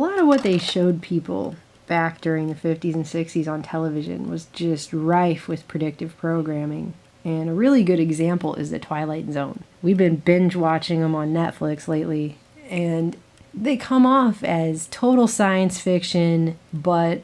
lot of what they showed people back during the 50s and 60s on television was just rife with predictive programming. And a really good example is The Twilight Zone. We've been binge watching them on Netflix lately, and they come off as total science fiction, but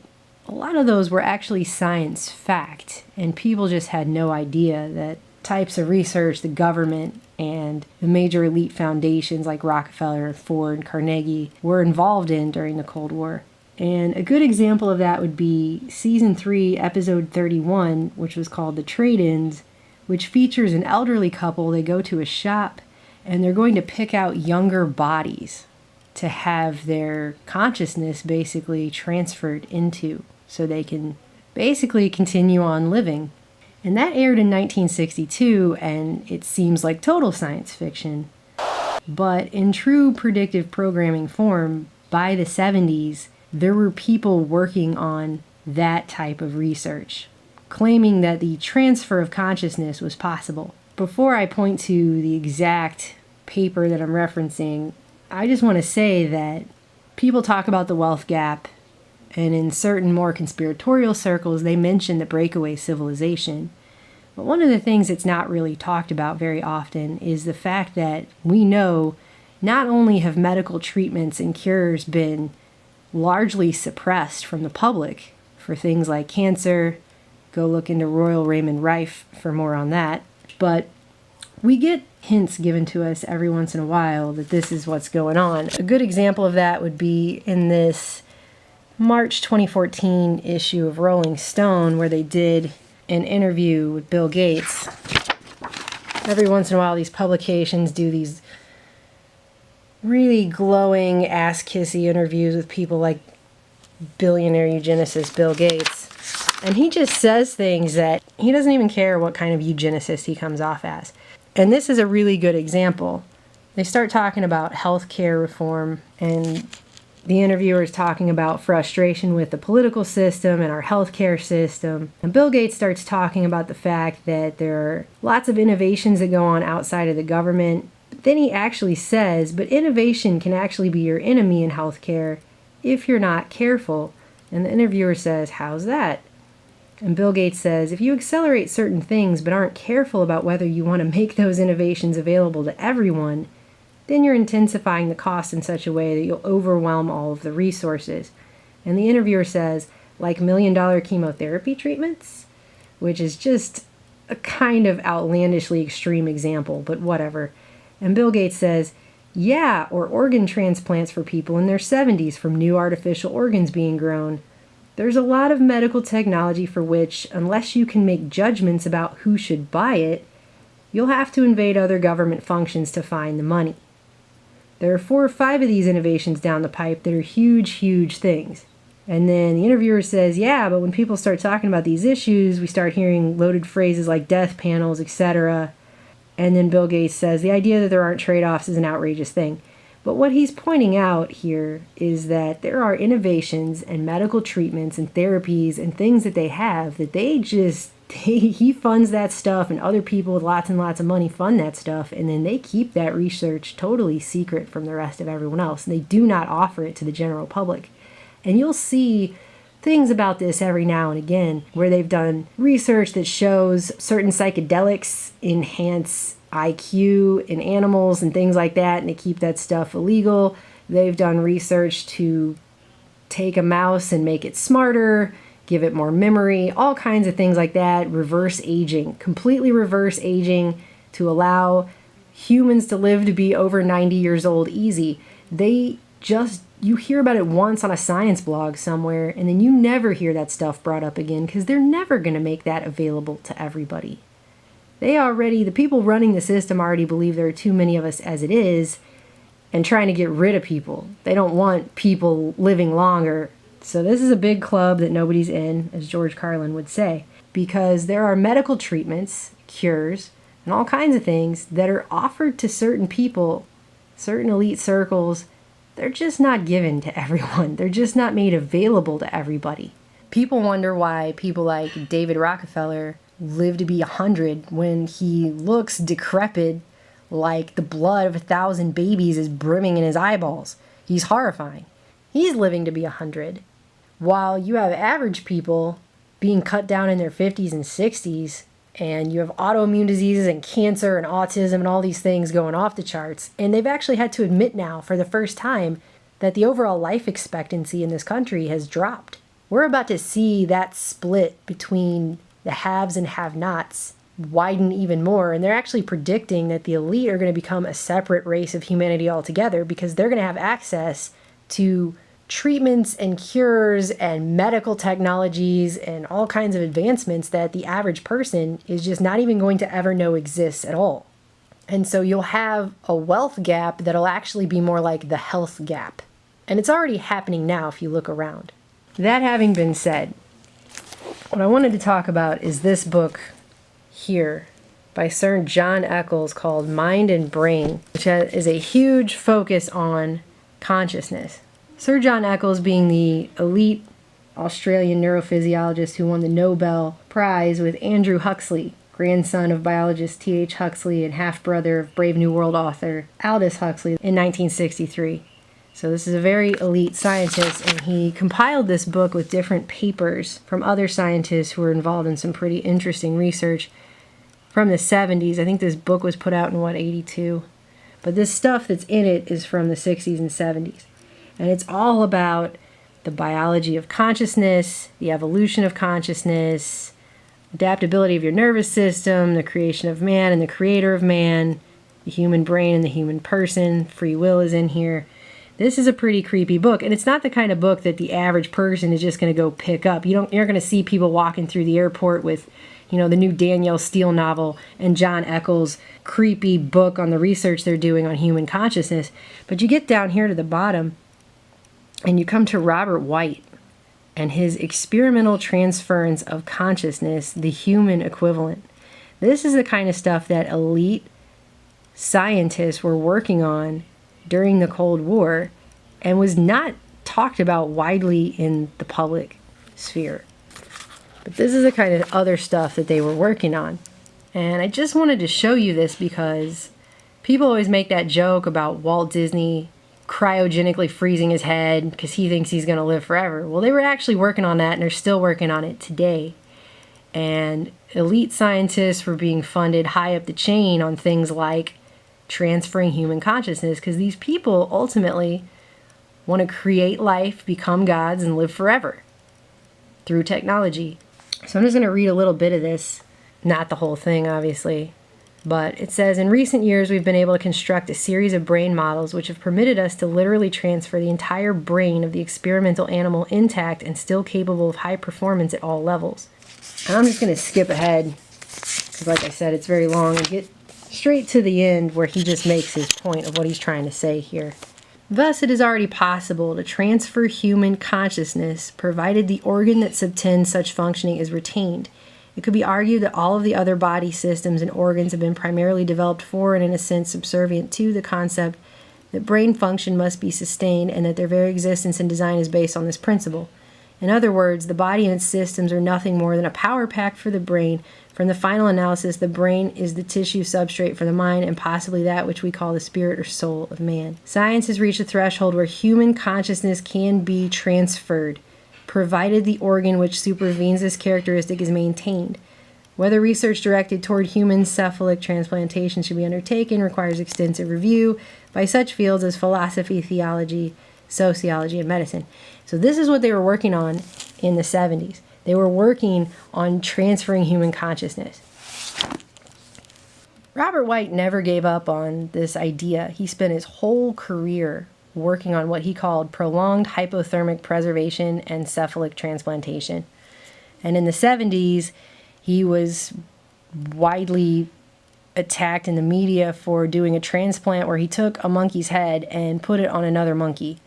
a lot of those were actually science fact, and people just had no idea that types of research the government and the major elite foundations like Rockefeller, Ford, and Carnegie were involved in during the Cold War. And a good example of that would be Season 3, Episode 31, which was called The Trade-Ins, which features an elderly couple. They go to a shop, and they're going to pick out younger bodies to have their consciousness basically transferred into, so they can basically continue on living. And that aired in 1962, and it seems like total science fiction. But in true predictive programming form, by the 70s, there were people working on that type of research, claiming that the transfer of consciousness was possible. Before I point to the exact paper that I'm referencing, I just want to say that people talk about the wealth gap, and in certain more conspiratorial circles, they mention the breakaway civilization. But one of the things that's not really talked about very often is the fact that we know not only have medical treatments and cures been largely suppressed from the public for things like cancer, go look into Royal Raymond Rife for more on that, but we get hints given to us every once in a while that this is what's going on. A good example of that would be in this March 2014 issue of Rolling Stone, where they did an interview with Bill Gates. Every once in a while, these publications do these really glowing, ass-kissy interviews with people like billionaire eugenicist Bill Gates. And he just says things that he doesn't even care what kind of eugenicist he comes off as. And this is a really good example. They start talking about healthcare reform, and the interviewer is talking about frustration with the political system and our healthcare system. And Bill Gates starts talking about the fact that there are lots of innovations that go on outside of the government. But then he actually says, but innovation can actually be your enemy in healthcare if you're not careful. And the interviewer says, how's that? And Bill Gates says, if you accelerate certain things but aren't careful about whether you want to make those innovations available to everyone, then you're intensifying the cost in such a way that you'll overwhelm all of the resources. And the interviewer says, like $1 million chemotherapy treatments, which is just a kind of outlandishly extreme example, but whatever. And Bill Gates says, yeah, or organ transplants for people in their 70s from new artificial organs being grown. There's a lot of medical technology for which, unless you can make judgments about who should buy it, you'll have to invade other government functions to find the money. There are 4 or 5 of these innovations down the pipe that are huge, huge things. And then the interviewer says, yeah, but when people start talking about these issues, we start hearing loaded phrases like death panels, etc. And then Bill Gates says, the idea that there aren't trade-offs is an outrageous thing. But what he's pointing out here is that there are innovations and medical treatments and therapies and things that they have that he funds that stuff, and other people with lots and lots of money fund that stuff, and then they keep that research totally secret from the rest of everyone else. And they do not offer it to the general public. And you'll see things about this every now and again where they've done research that shows certain psychedelics enhance IQ in animals and things like that, and they keep that stuff illegal. They've done research to take a mouse and make it smarter, give it more memory, all kinds of things like that. Reverse aging, completely reverse aging to allow humans to live to be over 90 years old easy. You hear about it once on a science blog somewhere, and then you never hear that stuff brought up again because they're never going to make that available to everybody. The people running the system already believe there are too many of us as it is and trying to get rid of people. They don't want people living longer. So this is a big club that nobody's in, as George Carlin would say, because there are medical treatments, cures, and all kinds of things that are offered to certain people, certain elite circles. They're just not given to everyone. They're just not made available to everybody. People wonder why people like David Rockefeller live to be 100 when he looks decrepit, like the blood of 1,000 babies is brimming in his eyeballs. He's horrifying. He's living to be 100. While you have average people being cut down in their 50s and 60s, and you have autoimmune diseases and cancer and autism and all these things going off the charts. And they've actually had to admit now for the first time that the overall life expectancy in this country has dropped. We're about to see that split between the haves and have-nots widen even more, and they're actually predicting that the elite are going to become a separate race of humanity altogether because they're going to have access to treatments and cures and medical technologies and all kinds of advancements that the average person is just not even going to ever know exists at all. And so you'll have a wealth gap that'll actually be more like the health gap. And it's already happening now if you look around. That having been said, what I wanted to talk about is this book here by Sir John Eccles called Mind and Brain, which is a huge focus on consciousness. Sir John Eccles being the elite Australian neurophysiologist who won the Nobel Prize with Andrew Huxley, grandson of biologist T.H. Huxley and half-brother of Brave New World author Aldous Huxley in 1963. So this is a very elite scientist, and he compiled this book with different papers from other scientists who were involved in some pretty interesting research from the 70s. I think this book was put out in, 82? But this stuff that's in it is from the 60s and 70s. And it's all about the biology of consciousness, the evolution of consciousness, adaptability of your nervous system, the creation of man and the creator of man, the human brain and the human person. Free will is in here. This is a pretty creepy book, and it's not the kind of book that the average person is just going to go pick up. You're going to see people walking through the airport with, the new Danielle Steele novel and John Eccles' creepy book on the research they're doing on human consciousness. But you get down here to the bottom, and you come to Robert White and his experimental transference of consciousness, the human equivalent. This is the kind of stuff that elite scientists were working on during the Cold War and was not talked about widely in the public sphere. But this is the kind of other stuff that they were working on. And I just wanted to show you this because people always make that joke about Walt Disney cryogenically freezing his head because he thinks he's going to live forever. Well, they were actually working on that, and they're still working on it today. And elite scientists were being funded high up the chain on things like transferring human consciousness because these people ultimately want to create life, become gods, and live forever through technology. So I'm just going to read a little bit of this, not the whole thing, obviously. But it says, in recent years, we've been able to construct a series of brain models which have permitted us to literally transfer the entire brain of the experimental animal intact and still capable of high performance at all levels. And I'm just going to skip ahead, because like I said, it's very long, and get straight to the end where he just makes his point of what he's trying to say here. Thus, it is already possible to transfer human consciousness, provided the organ that subtends such functioning is retained. It could be argued that all of the other body systems and organs have been primarily developed for and in a sense subservient to the concept that brain function must be sustained and that their very existence and design is based on this principle. In other words, the body and its systems are nothing more than a power pack for the brain. From the final analysis, the brain is the tissue substrate for the mind and possibly that which we call the spirit or soul of man. Science has reached a threshold where human consciousness can be transferred, provided the organ which supervenes this characteristic is maintained. Whether research directed toward human cephalic transplantation should be undertaken requires extensive review by such fields as philosophy, theology, sociology, and medicine. So this is what they were working on in the 70s. They were working on transferring human consciousness. Robert White never gave up on this idea. He spent his whole career working on what he called prolonged hypothermic preservation and cephalic transplantation. And in the 70s, he was widely attacked in the media for doing a transplant where he took a monkey's head and put it on another monkey.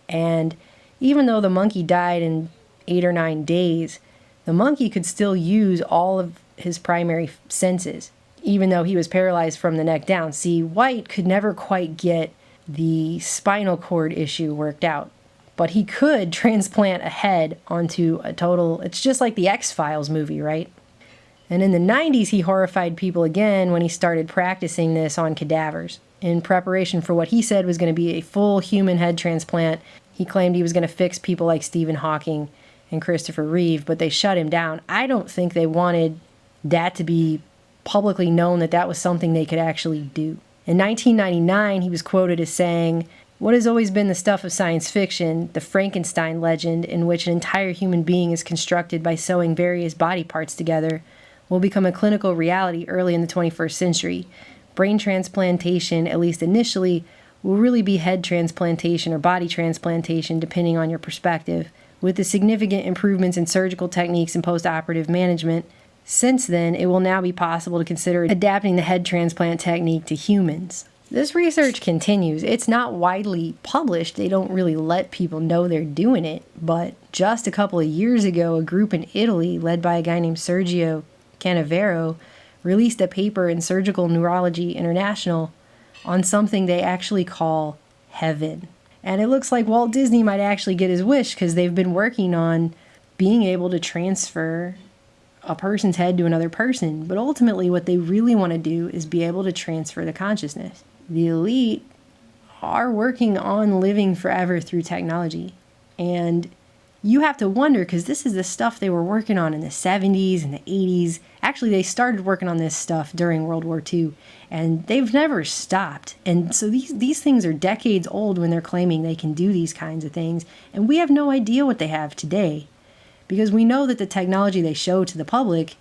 And even though the monkey died in 8 or 9 days, the monkey could still use all of his primary senses, even though he was paralyzed from the neck down. See, White could never quite get the spinal cord issue worked out, but he could transplant a head onto a total, it's just like the X-Files movie, right? And in the 90s, he horrified people again when he started practicing this on cadavers. In preparation for what he said was going to be a full human head transplant, He claimed he was going to fix people like Stephen Hawking and Christopher Reeve, but they shut him down. I don't think they wanted that to be publicly known that that was something they could actually do. In 1999, he was quoted as saying, "What has always been the stuff of science fiction, the Frankenstein legend in which an entire human being is constructed by sewing various body parts together, will become a clinical reality early in the 21st century. Brain transplantation, at least initially, will really be head transplantation or body transplantation, depending on your perspective. With the significant improvements in surgical techniques and post-operative management, since then, it will now be possible to consider adapting the head transplant technique to humans." This research continues. It's not widely published. They don't really let people know they're doing it. But just a couple of years ago, a group in Italy, led by a guy named Sergio Canavero, released a paper in Surgical Neurology International on something they actually call heaven. And it looks like Walt Disney might actually get his wish, because they've been working on being able to transfer a person's head to another person. But ultimately, what they really want to do is be able to transfer the consciousness. The elite are working on living forever through technology. And you have to wonder, because this is the stuff they were working on in the 70s and the 80s. Actually, they started working on this stuff during World War II, and they've never stopped. And so these things are decades old when they're claiming they can do these kinds of things. And we have no idea what they have today, because we know that the technology they show to the public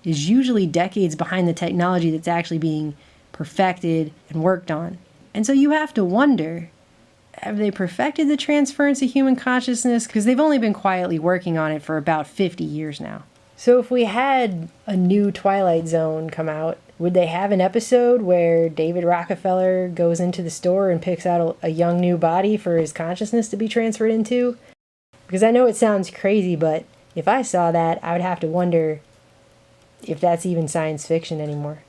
is usually decades behind the technology that's actually being perfected and worked on. And so you have to wonder, have they perfected the transference of human consciousness? Because they've only been quietly working on it for about 50 years now. So if we had a new Twilight Zone come out, would they have an episode where David Rockefeller goes into the store and picks out a young new body for his consciousness to be transferred into? Because I know it sounds crazy, but if I saw that, I would have to wonder if that's even science fiction anymore.